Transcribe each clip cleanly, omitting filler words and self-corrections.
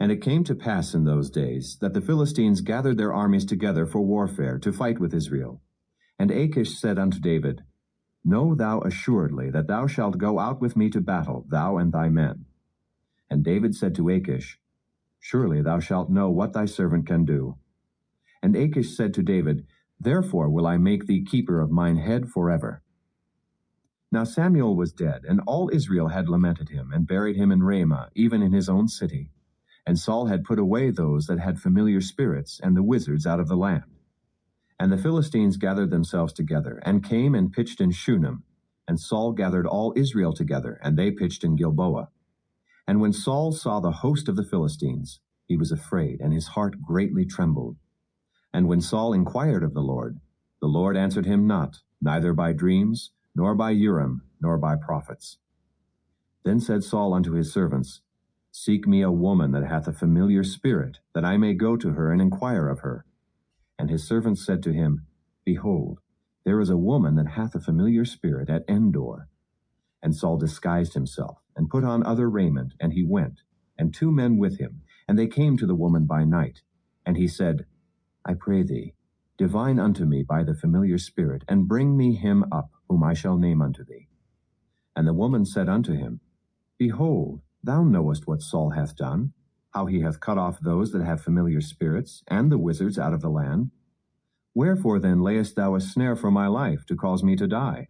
And it came to pass in those days that the Philistines gathered their armies together for warfare to fight with Israel. And Achish said unto David, Know thou assuredly that thou shalt go out with me to battle, thou and thy men. And David said to Achish, Surely thou shalt know what thy servant can do. And Achish said to David, Therefore will I make thee keeper of mine head forever. Now Samuel was dead, and all Israel had lamented him, and buried him in Ramah, even in his own city. And Saul had put away those that had familiar spirits, and the wizards out of the land. And the Philistines gathered themselves together, and came and pitched in Shunem. And Saul gathered all Israel together, and they pitched in Gilboa. And when Saul saw the host of the Philistines, he was afraid, and his heart greatly trembled. And when Saul inquired of the Lord answered him not, neither by dreams, nor by Urim, nor by prophets. Then said Saul unto his servants, Seek me a woman that hath a familiar spirit, that I may go to her and inquire of her. And his servants said to him, Behold, there is a woman that hath a familiar spirit at Endor. And Saul disguised himself, and put on other raiment, and he went, and 2 men with him, and they came to the woman by night. And he said, I pray thee, divine unto me by the familiar spirit, and bring me him up, whom I shall name unto thee. And the woman said unto him, Behold, thou knowest what Saul hath done, how he hath cut off those that have familiar spirits, and the wizards out of the land. Wherefore then layest thou a snare for my life, to cause me to die?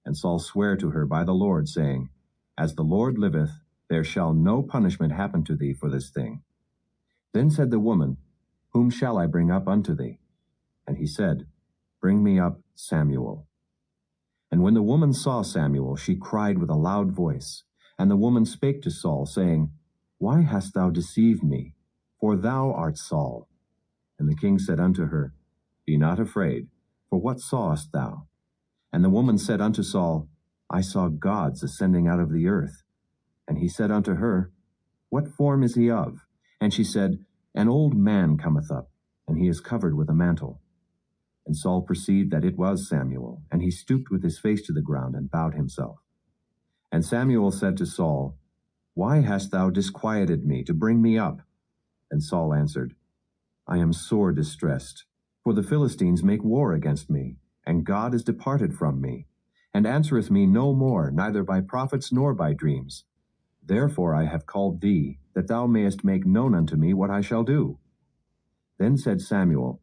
And Saul sware to her by the Lord, saying, As the Lord liveth, there shall no punishment happen to thee for this thing. Then said the woman, Whom shall I bring up unto thee? And he said, Bring me up Samuel. And when the woman saw Samuel, she cried with a loud voice. And the woman spake to Saul, saying, Why hast thou deceived me? For thou art Saul. And the king said unto her, Be not afraid, for what sawest thou? And the woman said unto Saul, I saw gods ascending out of the earth. And he said unto her, What form is he of? And she said, An old man cometh up, and he is covered with a mantle. And Saul perceived that it was Samuel, and he stooped with his face to the ground, and bowed himself. And Samuel said to Saul, Why hast thou disquieted me to bring me up? And Saul answered, I am sore distressed, for the Philistines make war against me, and God is departed from me, and answereth me no more, neither by prophets nor by dreams. Therefore I have called thee, that thou mayest make known unto me what I shall do. Then said Samuel,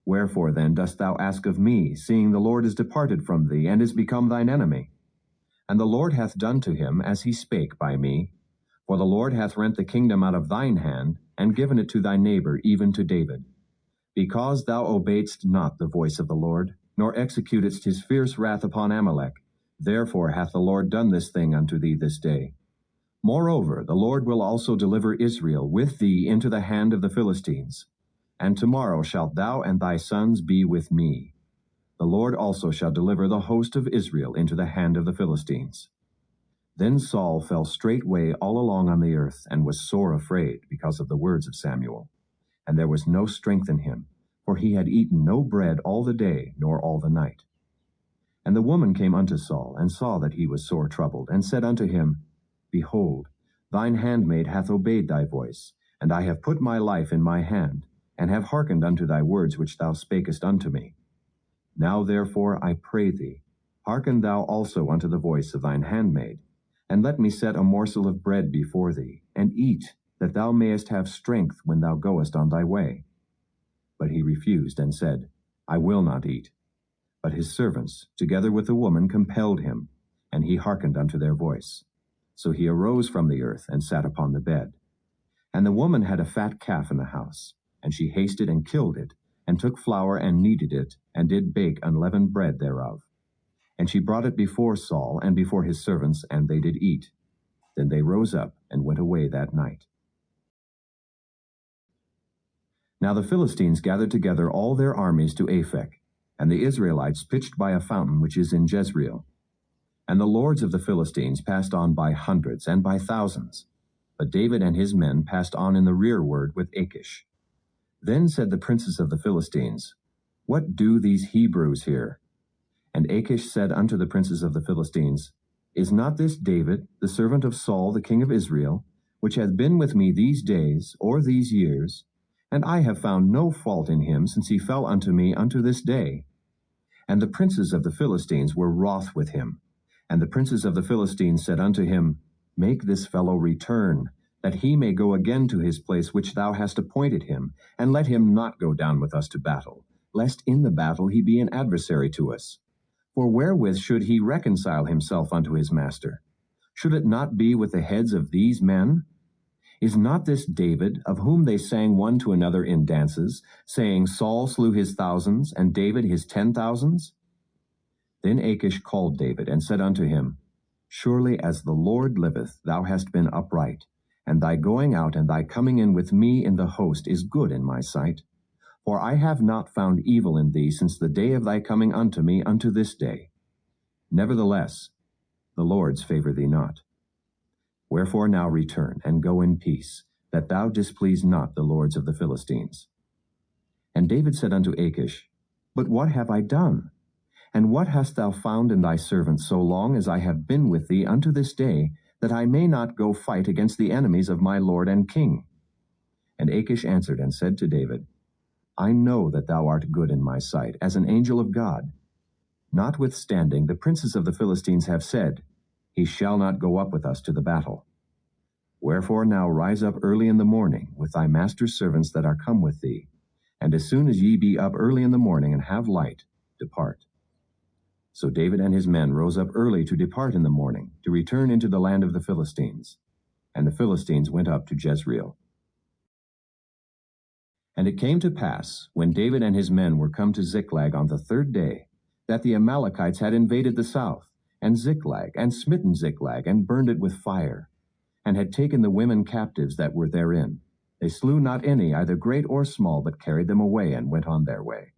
Wherefore then dost thou ask of me, seeing the Lord is departed from thee, and is become thine enemy? And the Lord hath done to him as he spake by me. For the Lord hath rent the kingdom out of thine hand, and given it to thy neighbor, even to David. Because thou obeyedst not the voice of the Lord, nor executedst his fierce wrath upon Amalek, therefore hath the Lord done this thing unto thee this day. Moreover, the Lord will also deliver Israel with thee into the hand of the Philistines. And tomorrow shalt thou and thy sons be with me. The Lord also shall deliver the host of Israel into the hand of the Philistines. Then Saul fell straightway all along on the earth, and was sore afraid because of the words of Samuel. And there was no strength in him, for he had eaten no bread all the day, nor all the night. And the woman came unto Saul, and saw that he was sore troubled, and said unto him, Behold, thine handmaid hath obeyed thy voice, and I have put my life in my hand, and have hearkened unto thy words which thou spakest unto me. Now therefore I pray thee, hearken thou also unto the voice of thine handmaid, and let me set a morsel of bread before thee, and eat, that thou mayest have strength when thou goest on thy way. But he refused, and said, I will not eat. But his servants, together with the woman, compelled him, and he hearkened unto their voice. So he arose from the earth, and sat upon the bed. And the woman had a fat calf in the house, and she hasted and killed it, and took flour and kneaded it, and did bake unleavened bread thereof. And she brought it before Saul and before his servants, and they did eat. Then they rose up and went away that night. Now the Philistines gathered together all their armies to Aphek, and the Israelites pitched by a fountain which is in Jezreel. And the lords of the Philistines passed on by hundreds and by thousands, but David and his men passed on in the rearward with Achish. Then said the princes of the Philistines, What do these Hebrews here? And Achish said unto the princes of the Philistines, Is not this David, the servant of Saul the king of Israel, which hath been with me these days, or these years, and I have found no fault in him since he fell unto me unto this day. And the princes of the Philistines were wroth with him. And the princes of the Philistines said unto him, Make this fellow return, that he may go again to his place which thou hast appointed him, and let him not go down with us to battle, lest in the battle he be an adversary to us. For wherewith should he reconcile himself unto his master? Should it not be with the heads of these men? Is not this David, of whom they sang one to another in dances, saying, Saul slew his thousands, and David his 10,000s? Then Achish called David, and said unto him, Surely as the Lord liveth, thou hast been upright, and thy going out and thy coming in with me in the host is good in my sight. For I have not found evil in thee since the day of thy coming unto me unto this day. Nevertheless, the Lord's favor thee not. Wherefore now return, and go in peace, that thou displease not the lords of the Philistines. And David said unto Achish, But what have I done? And what hast thou found in thy servant so long as I have been with thee unto this day, that I may not go fight against the enemies of my lord and king? And Achish answered and said to David, I know that thou art good in my sight, as an angel of God. Notwithstanding, the princes of the Philistines have said, He shall not go up with us to the battle. Wherefore now rise up early in the morning with thy master's servants that are come with thee, and as soon as ye be up early in the morning and have light, depart. So David and his men rose up early to depart in the morning, to return into the land of the Philistines. And the Philistines went up to Jezreel. And it came to pass, when David and his men were come to Ziklag on the third day, that the Amalekites had invaded the south, and Ziklag, and smitten Ziklag, and burned it with fire, and had taken the women captives that were therein. They slew not any, either great or small, but carried them away, and went on their way.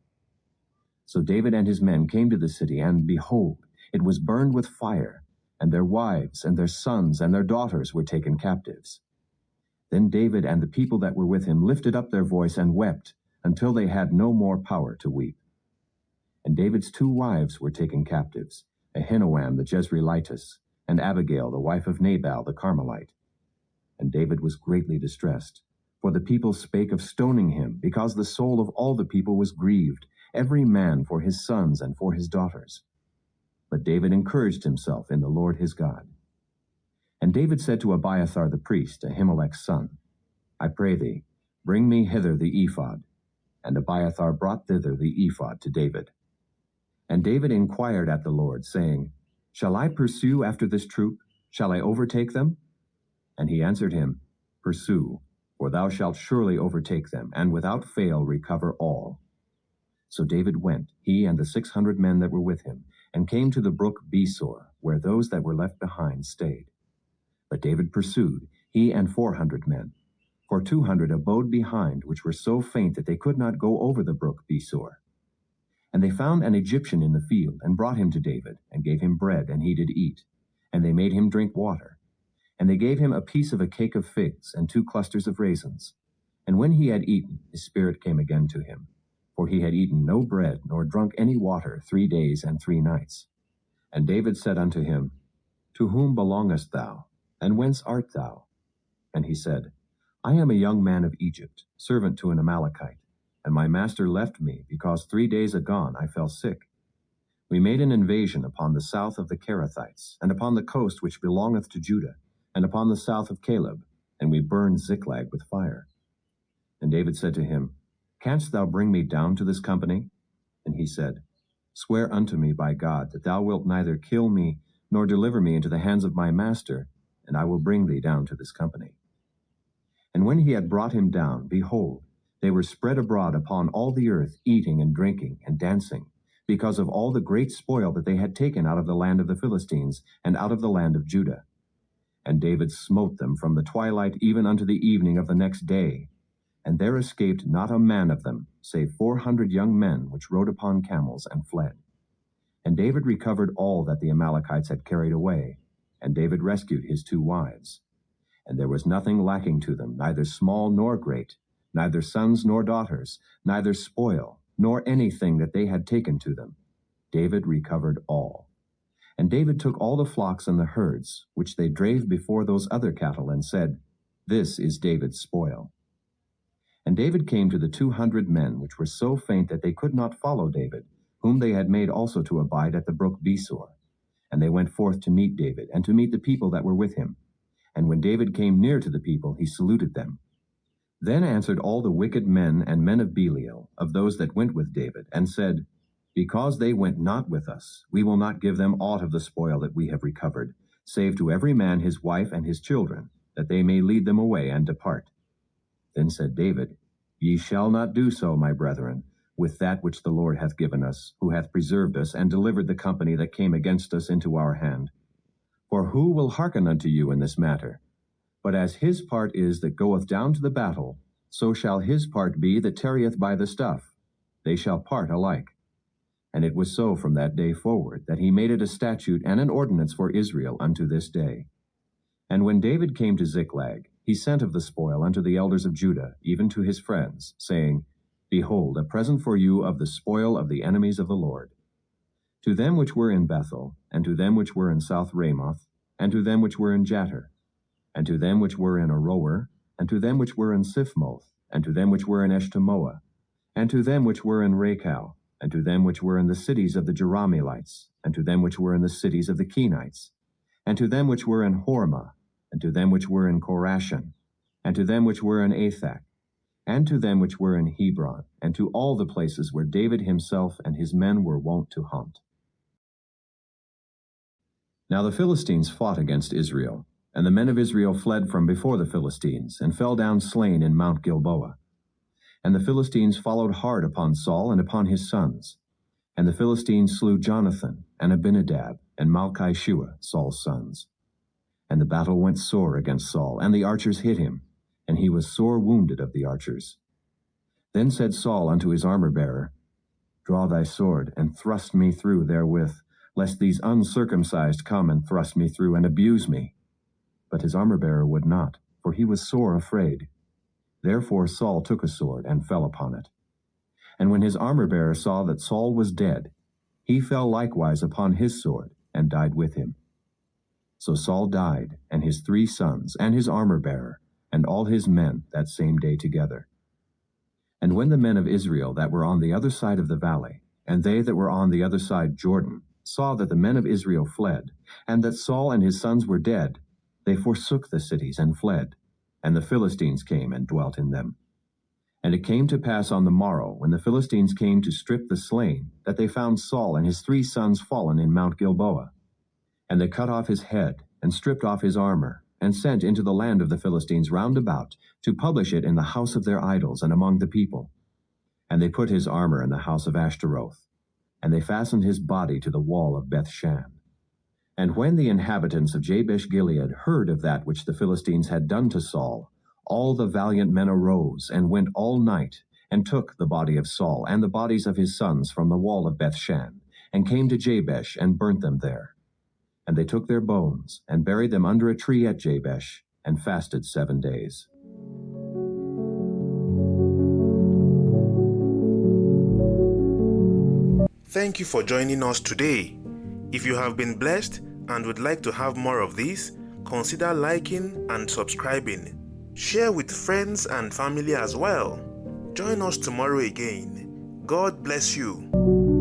So David and his men came to the city, and behold, it was burned with fire, and their wives, and their sons, and their daughters were taken captives. Then David and the people that were with him lifted up their voice and wept, until they had no more power to weep. And David's 2 wives were taken captives, Ahinoam the Jezreelitess, and Abigail the wife of Nabal the Carmelite. And David was greatly distressed, for the people spake of stoning him, because the soul of all the people was grieved, every man for his sons and for his daughters. But David encouraged himself in the Lord his God. And David said to Abiathar the priest, Ahimelech's son, I pray thee, bring me hither the ephod. And Abiathar brought thither the ephod to David. And David inquired at the Lord, saying, Shall I pursue after this troop? Shall I overtake them? And he answered him, Pursue, for thou shalt surely overtake them, and without fail recover all. So David went, he and the 600 men that were with him, and came to the brook Besor, where those that were left behind stayed. But David pursued, he and 400 men. For 200 abode behind, which were so faint that they could not go over the brook Besor. And they found an Egyptian in the field, and brought him to David, and gave him bread, and he did eat. And they made him drink water. And they gave him a piece of a cake of figs, and 2 clusters of raisins. And when he had eaten, his spirit came again to him. For he had eaten no bread, nor drunk any water 3 days and 3 nights. And David said unto him, To whom belongest thou? And whence art thou? And he said, I am a young man of Egypt, servant to an Amalekite, and my master left me, because 3 days agone I fell sick. We made an invasion upon the south of the Kerethites, and upon the coast which belongeth to Judah, and upon the south of Caleb, and we burned Ziklag with fire. And David said to him, Canst thou bring me down to this company? And he said, Swear unto me by God that thou wilt neither kill me, nor deliver me into the hands of my master, and I will bring thee down to this company. And when he had brought him down, behold, they were spread abroad upon all the earth, eating and drinking and dancing, because of all the great spoil that they had taken out of the land of the Philistines, and out of the land of Judah. And David smote them from the twilight even unto the evening of the next day. And there escaped not a man of them, save 400 young men which rode upon camels and fled. And David recovered all that the Amalekites had carried away, and David rescued his 2 wives. And there was nothing lacking to them, neither small nor great, neither sons nor daughters, neither spoil, nor anything that they had taken to them. David recovered all. And David took all the flocks and the herds, which they drave before those other cattle, and said, This is David's spoil. And David came to the 200 men, which were so faint that they could not follow David, whom they had made also to abide at the brook Besor. And they went forth to meet David, and to meet the people that were with him. And when David came near to the people, he saluted them. Then answered all the wicked men and men of Belial, of those that went with David, and said, Because they went not with us, we will not give them aught of the spoil that we have recovered, save to every man his wife and his children, that they may lead them away and depart. Then said David, Ye shall not do so, my brethren, with that which the Lord hath given us, who hath preserved us, and delivered the company that came against us into our hand. For who will hearken unto you in this matter? But as his part is that goeth down to the battle, so shall his part be that tarrieth by the stuff. They shall part alike. And it was so from that day forward, that he made it a statute and an ordinance for Israel unto this day. And when David came to Ziklag, he sent of the spoil unto the elders of Judah, even to his friends, saying, Behold, a present for you of the spoil of the enemies of the Lord. To them which were in Bethel, and to them which were in South Ramoth, and to them which were in Jatter, and to them which were in Aroer, and to them which were in Siphmoth, and to them which were in Eshtemoa, and to them which were in Rachau, and to them which were in the cities of the Jerahmeelites, and to them which were in the cities of the Kenites, and to them which were in Hormah, and to them which were in Korashan, and to them which were in Athak, and to them which were in Hebron, and to all the places where David himself and his men were wont to hunt. Now the Philistines fought against Israel, and the men of Israel fled from before the Philistines, and fell down slain in Mount Gilboa. And the Philistines followed hard upon Saul and upon his sons. And the Philistines slew Jonathan, and Abinadab, and Malchishua, Saul's sons. And the battle went sore against Saul, and the archers hit him, and he was sore wounded of the archers. Then said Saul unto his armor-bearer, Draw thy sword, and thrust me through therewith, lest these uncircumcised come and thrust me through, and abuse me. But his armor-bearer would not, for he was sore afraid. Therefore Saul took a sword, and fell upon it. And when his armor-bearer saw that Saul was dead, he fell likewise upon his sword, and died with him. So Saul died, and his 3 sons, and his armor-bearer, and all his men that same day together. And when the men of Israel that were on the other side of the valley, and they that were on the other side Jordan, saw that the men of Israel fled, and that Saul and his sons were dead, they forsook the cities and fled, and the Philistines came and dwelt in them. And it came to pass on the morrow, when the Philistines came to strip the slain, that they found Saul and his 3 sons fallen in Mount Gilboa. And they cut off his head, and stripped off his armor, and sent into the land of the Philistines round about, to publish it in the house of their idols and among the people. And they put his armor in the house of Ashtaroth, and they fastened his body to the wall of Bethshan. And when the inhabitants of Jabesh-Gilead heard of that which the Philistines had done to Saul, all the valiant men arose, and went all night, and took the body of Saul and the bodies of his sons from the wall of Bethshan, and came to Jabesh, and burnt them there. And they took their bones, and buried them under a tree at Jabesh, and fasted 7 days. Thank you for joining us today. If you have been blessed and would like to have more of these, consider liking and subscribing. Share with friends and family as well. Join us tomorrow again. God bless you.